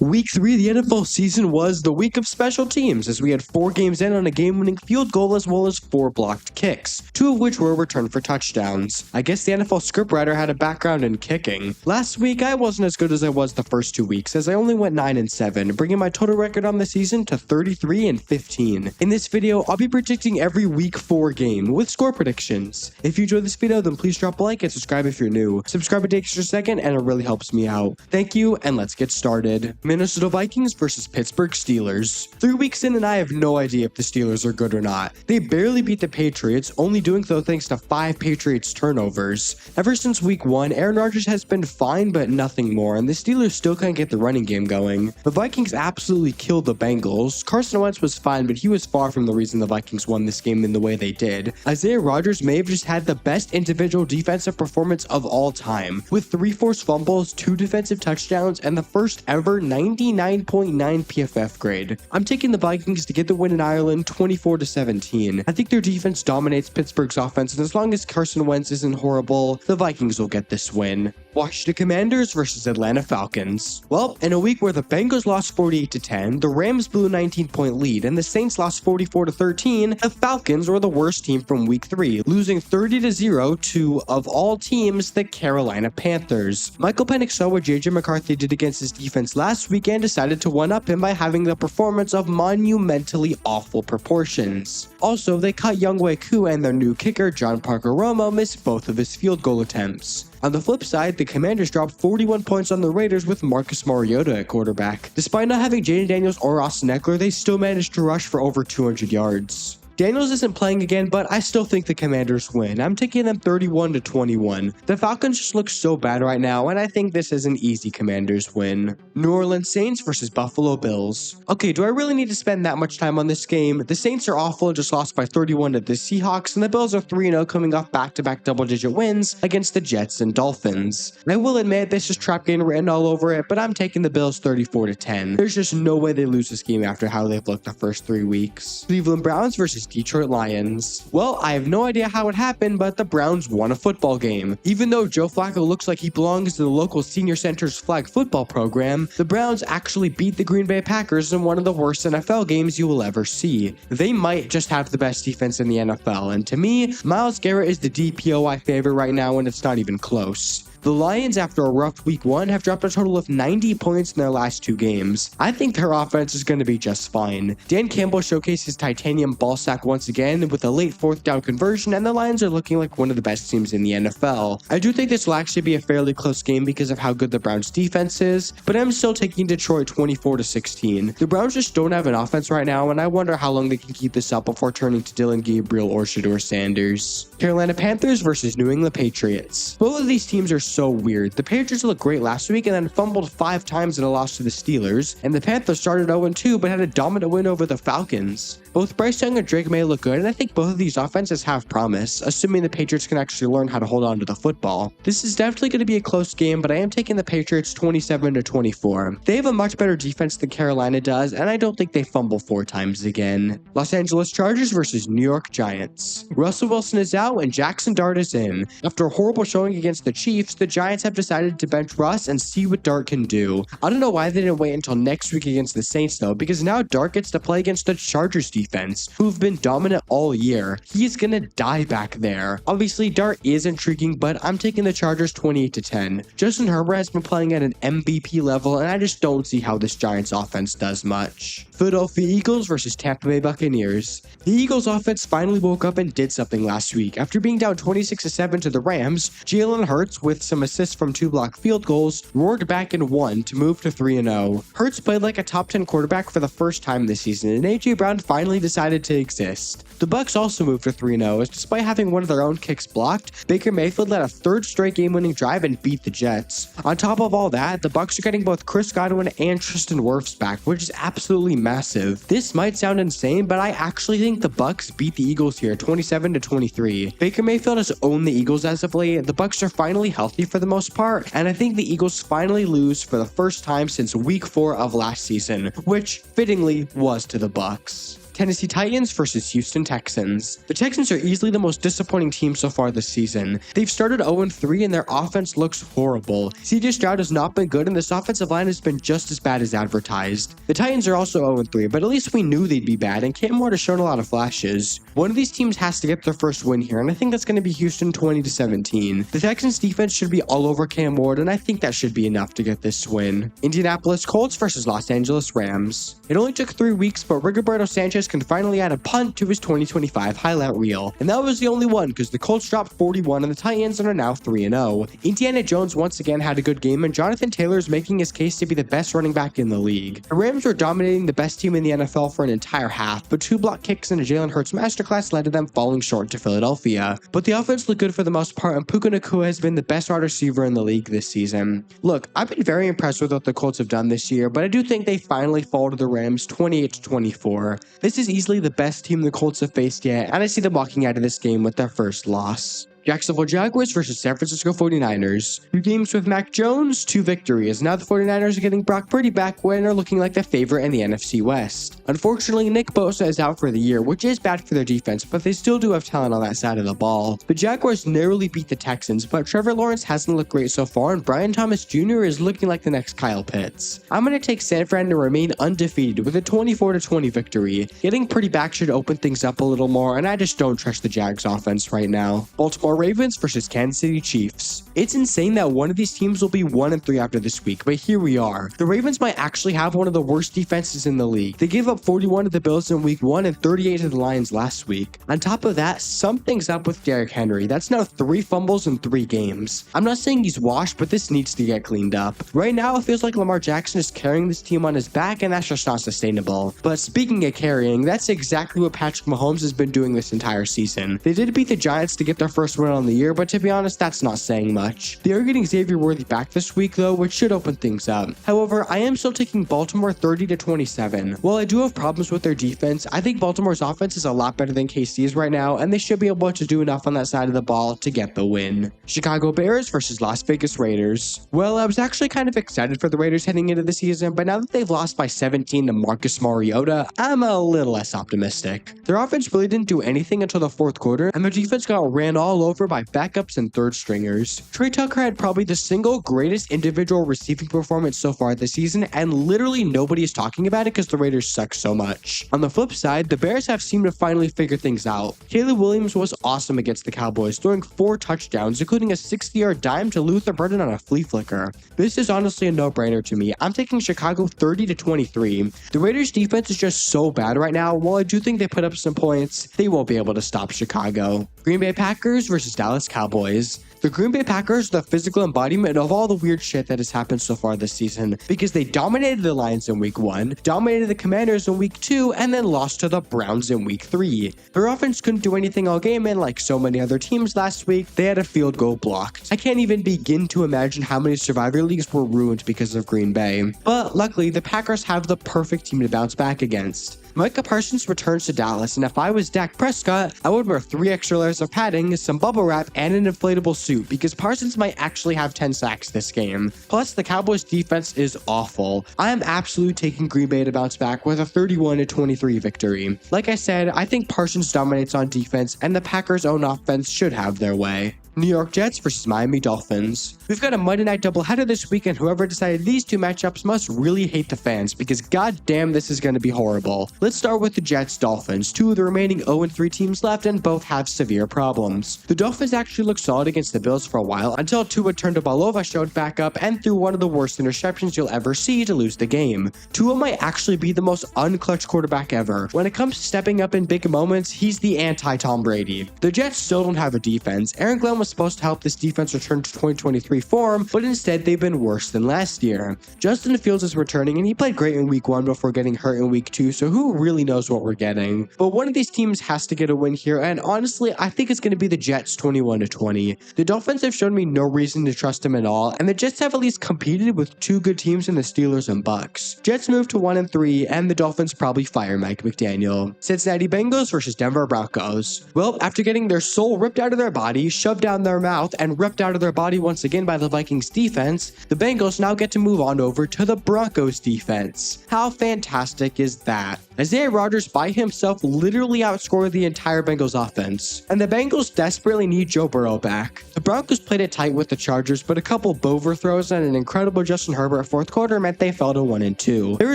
Week 3 of the NFL season was the week of special teams, as we had 4 games in on a game-winning field goal as well as 4 blocked kicks, 2 of which were returned for touchdowns. I guess the NFL scriptwriter had a background in kicking. Last week, I wasn't as good as I was the first 2 weeks, as I only went 9-7, bringing my total record on the season to 33-15. In this video, I'll be predicting every week 4 game with score predictions. If you enjoyed this video, then please drop a like and subscribe if you're new. Subscribe takes a second and it really helps me out. Thank you, and let's get started. Minnesota Vikings versus Pittsburgh Steelers. 3 weeks in and I have no idea if the Steelers are good or not. They barely beat the Patriots, only doing so thanks to 5 Patriots turnovers. Ever since week 1, Aaron Rodgers has been fine but nothing more, and the Steelers still can't get the running game going. The Vikings absolutely killed the Bengals. Carson Wentz was fine, but he was far from the reason the Vikings won this game in the way they did. Isaiah Rodgers may have just had the best individual defensive performance of all time, with 3 forced fumbles, 2 defensive touchdowns, and the first ever 99.9 PFF grade. I'm taking the Vikings to get the win in Ireland 24-17. I think their defense dominates Pittsburgh's offense, and as long as Carson Wentz isn't horrible, the Vikings will get this win. Washington Commanders versus Atlanta Falcons. Well, in a week where the Bengals lost 48-10, the Rams blew a 19-point lead, and the Saints lost 44-13, the Falcons were the worst team from week 3, losing 30-0 to, of all teams, the Carolina Panthers. Michael Penix saw what JJ McCarthy did against his defense last week and decided to one-up him by having the performance of monumentally awful proportions. Also, they cut Younghoe Koo, and their new kicker, John Parker Romo, missed both of his field goal attempts. On the flip side, the Commanders dropped 41 points on the Raiders with Marcus Mariota at quarterback. Despite not having Jaden Daniels or Austin Eckler, they still managed to rush for over 200 yards. Daniels isn't playing again, but I still think the Commanders win. I'm taking them 31-21. The Falcons just look so bad right now, and I think this is an easy Commanders win. New Orleans Saints versus Buffalo Bills. Okay, do I really need to spend that much time on this game? The Saints are awful and just lost by 31 to the Seahawks, and the Bills are 3-0 coming off back-to-back double-digit wins against the Jets and Dolphins. I will admit this is trap game written all over it, but I'm taking the Bills 34-10. There's just no way they lose this game after how they've looked the first 3 weeks. Cleveland Browns versus Detroit Lions. Well, I have no idea how it happened, but the Browns won a football game. Even though Joe Flacco looks like he belongs to the local senior center's flag football program, the Browns actually beat the Green Bay Packers in one of the worst NFL games you will ever see. They might just have the best defense in the NFL, and to me, Myles Garrett is the DPOY favorite right now, and it's not even close. The Lions, after a rough week 1, have dropped a total of 90 points in their last 2 games. I think their offense is going to be just fine. Dan Campbell showcased his titanium ball sack once again with a late 4th down conversion, and the Lions are looking like one of the best teams in the NFL. I do think this will actually be a fairly close game because of how good the Browns defense is, but I'm still taking Detroit 24-16. The Browns just don't have an offense right now, and I wonder how long they can keep this up before turning to Dylan Gabriel or Shedeur Sanders. Carolina Panthers versus New England Patriots. Both of these teams are so weird. The Patriots looked great last week and then fumbled 5 times in a loss to the Steelers, and the Panthers started 0-2 but had a dominant win over the Falcons. Both Bryce Young and Drake May look good, and I think both of these offenses have promise, assuming the Patriots can actually learn how to hold on to the football. This is definitely going to be a close game, but I am taking the Patriots 27-24. They have a much better defense than Carolina does, and I don't think they fumble 4 times again. Los Angeles Chargers versus New York Giants. Russell Wilson is out and Jackson Dart is in. After a horrible showing against the Chiefs, the Giants have decided to bench Russ and see what Dart can do. I don't know why they didn't wait until next week against the Saints though, because now Dart gets to play against the Chargers defense, who've been dominant all year. He's gonna die back there. Obviously, Dart is intriguing, but I'm taking the Chargers 28-10. Justin Herbert has been playing at an MVP level, and I just don't see how this Giants offense does much. Philadelphia Eagles versus Tampa Bay Buccaneers. The Eagles offense finally woke up and did something last week. After being down 26-7 to the Rams, Jalen Hurts, with some assists from 2 blocked field goals, roared back and won to move to 3-0. Hurts played like a top 10 quarterback for the first time this season, and AJ Brown finally decided to exist. The Bucs also moved to 3-0, as despite having one of their own kicks blocked, Baker Mayfield led a 3rd straight game-winning drive and beat the Jets. On top of all that, the Bucs are getting both Chris Godwin and Tristan Wirfs back, which is absolutely massive. This might sound insane, but I actually think the Bucs beat the Eagles here 27-23. Baker Mayfield has owned the Eagles as of late. The Bucs are finally healthy for the most part, and I think the Eagles finally lose for the first time since week 4 of last season, which fittingly was to the Bucs. Tennessee Titans versus Houston Texans. The Texans are easily the most disappointing team so far this season. They've started 0-3 and their offense looks horrible. CJ Stroud has not been good and this offensive line has been just as bad as advertised. The Titans are also 0-3, but at least we knew they'd be bad and Cam Ward has shown a lot of flashes. One of these teams has to get their first win here, and I think that's going to be Houston 20-17. The Texans defense should be all over Cam Ward, and I think that should be enough to get this win. Indianapolis Colts versus Los Angeles Rams. It only took 3 weeks, but Rigoberto Sanchez can finally add a punt to his 2025 highlight reel, and that was the only one because the Colts dropped 41 and the Titans are now 3-0. Indiana Jones once again had a good game, and Jonathan Taylor is making his case to be the best running back in the league. The Rams were dominating the best team in the NFL for an entire half, but 2 block kicks and a Jalen Hurts masterclass led to them falling short to Philadelphia. But the offense looked good for the most part, and Puka Nacua has been the best wide receiver in the league this season. Look, I've been very impressed with what the Colts have done this year, but I do think they finally fall to the Rams 28-24. This is easily the best team the Colts have faced yet, and I see them walking out of this game with their first loss. Jacksonville Jaguars versus San Francisco 49ers. 2 games with Mac Jones, 2 victories. Now the 49ers are getting Brock Purdy back and are looking like the favorite in the NFC West. Unfortunately, Nick Bosa is out for the year, which is bad for their defense, but they still do have talent on that side of the ball. The Jaguars narrowly beat the Texans, but Trevor Lawrence hasn't looked great so far, and Brian Thomas Jr. is looking like the next Kyle Pitts. I'm going to take San Fran to remain undefeated with a 24-20 victory. Getting Purdy back should open things up a little more, and I just don't trust the Jags offense right now. Baltimore Ravens versus Kansas City Chiefs. It's insane that one of these teams will be 1-3 after this week, but here we are. The Ravens might actually have one of the worst defenses in the league. They gave up 41 to the Bills in week 1 and 38 to the Lions last week. On top of that, something's up with Derrick Henry. That's now 3 fumbles in 3 games. I'm not saying he's washed, but this needs to get cleaned up. Right now, it feels like Lamar Jackson is carrying this team on his back, and that's just not sustainable. But speaking of carrying, that's exactly what Patrick Mahomes has been doing this entire season. They did beat the Giants to get their first win on the year, but to be honest, that's not saying much. They are getting Xavier Worthy back this week though, which should open things up. However, I am still taking Baltimore 30-27. While I do have problems with their defense, I think Baltimore's offense is a lot better than KC's right now, and they should be able to do enough on that side of the ball to get the win. Chicago Bears versus Las Vegas Raiders. Well, I was actually kind of excited for the Raiders heading into the season, but now that they've lost by 17 to Marcus Mariota, I'm a little less optimistic. Their offense really didn't do anything until the 4th quarter, and their defense got ran all over by backups and 3rd stringers. Trey Tucker had probably the single greatest individual receiving performance so far this season, and literally nobody is talking about it because the Raiders suck so much. On the flip side, the Bears have seemed to finally figure things out. Caleb Williams was awesome against the Cowboys, throwing 4 touchdowns, including a 60-yard dime to Luther Burden on a flea flicker. This is honestly a no-brainer to me. I'm taking Chicago 30-23. The Raiders defense is just so bad right now. While I do think they put up some points, they won't be able to stop Chicago. Green Bay Packers versus Dallas Cowboys. The Green Bay Packers are the physical embodiment of all the weird shit that has happened so far this season because they dominated the Lions in week 1, dominated the Commanders in week 2, and then lost to the Browns in week 3. Their offense couldn't do anything all game, and like so many other teams last week, they had a field goal blocked. I can't even begin to imagine how many Survivor Leagues were ruined because of Green Bay. But luckily, the Packers have the perfect team to bounce back against. Micah Parsons returns to Dallas, and if I was Dak Prescott, I would wear 3 extra layers of padding, some bubble wrap, and an inflatable suit because Parsons might actually have 10 sacks this game. Plus, the Cowboys defense is awful. I am absolutely taking Green Bay to bounce back with a 31-23 victory. Like I said, I think Parsons dominates on defense, and the Packers' own offense should have their way. New York Jets versus Miami Dolphins. We've got a Monday night doubleheader this week, and whoever decided these 2 matchups must really hate the fans because goddamn this is going to be horrible. Let's start with the Jets-Dolphins, 2 of the remaining 0-3 teams left, and both have severe problems. The Dolphins actually looked solid against the Bills for a while until Tua Tagovailoa showed back up and threw one of the worst interceptions you'll ever see to lose the game. Tua might actually be the most unclutch quarterback ever. When it comes to stepping up in big moments, he's the anti-Tom Brady. The Jets still don't have a defense. Aaron Glenn was supposed to help this defense return to 2023 form, but instead they've been worse than last year. Justin Fields is returning, and he played great in week 1 before getting hurt in week 2, so who really knows what we're getting? But one of these teams has to get a win here, and honestly, I think it's going to be the Jets 21-20. The Dolphins have shown me no reason to trust them at all, and the Jets have at least competed with 2 good teams in the Steelers and Bucs. Jets move to 1-3, and the Dolphins probably fire Mike McDaniel. Cincinnati Bengals versus Denver Broncos. Well, after getting their soul ripped out of their body, shoved down around their mouth and ripped out of their body once again by the Vikings defense, the Bengals now get to move on over to the Broncos defense. How fantastic is that? Isaiah Rodgers by himself literally outscored the entire Bengals offense, and the Bengals desperately need Joe Burrow back. The Broncos played it tight with the Chargers, but a couple overthrows and an incredible Justin Herbert fourth quarter meant they fell to 1-2. There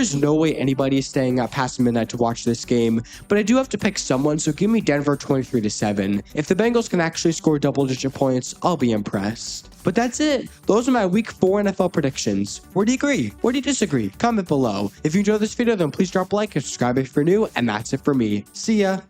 is no way anybody is staying up past midnight to watch this game, but I do have to pick someone, so give me Denver 23-7. If the Bengals can actually score double-digit points, I'll be impressed. But that's it. Those are my Week 4 NFL predictions. Where do you agree? Where do you disagree? Comment below. If you enjoyed this video, then please drop a like and subscribe if you're new, and that's it for me. See ya!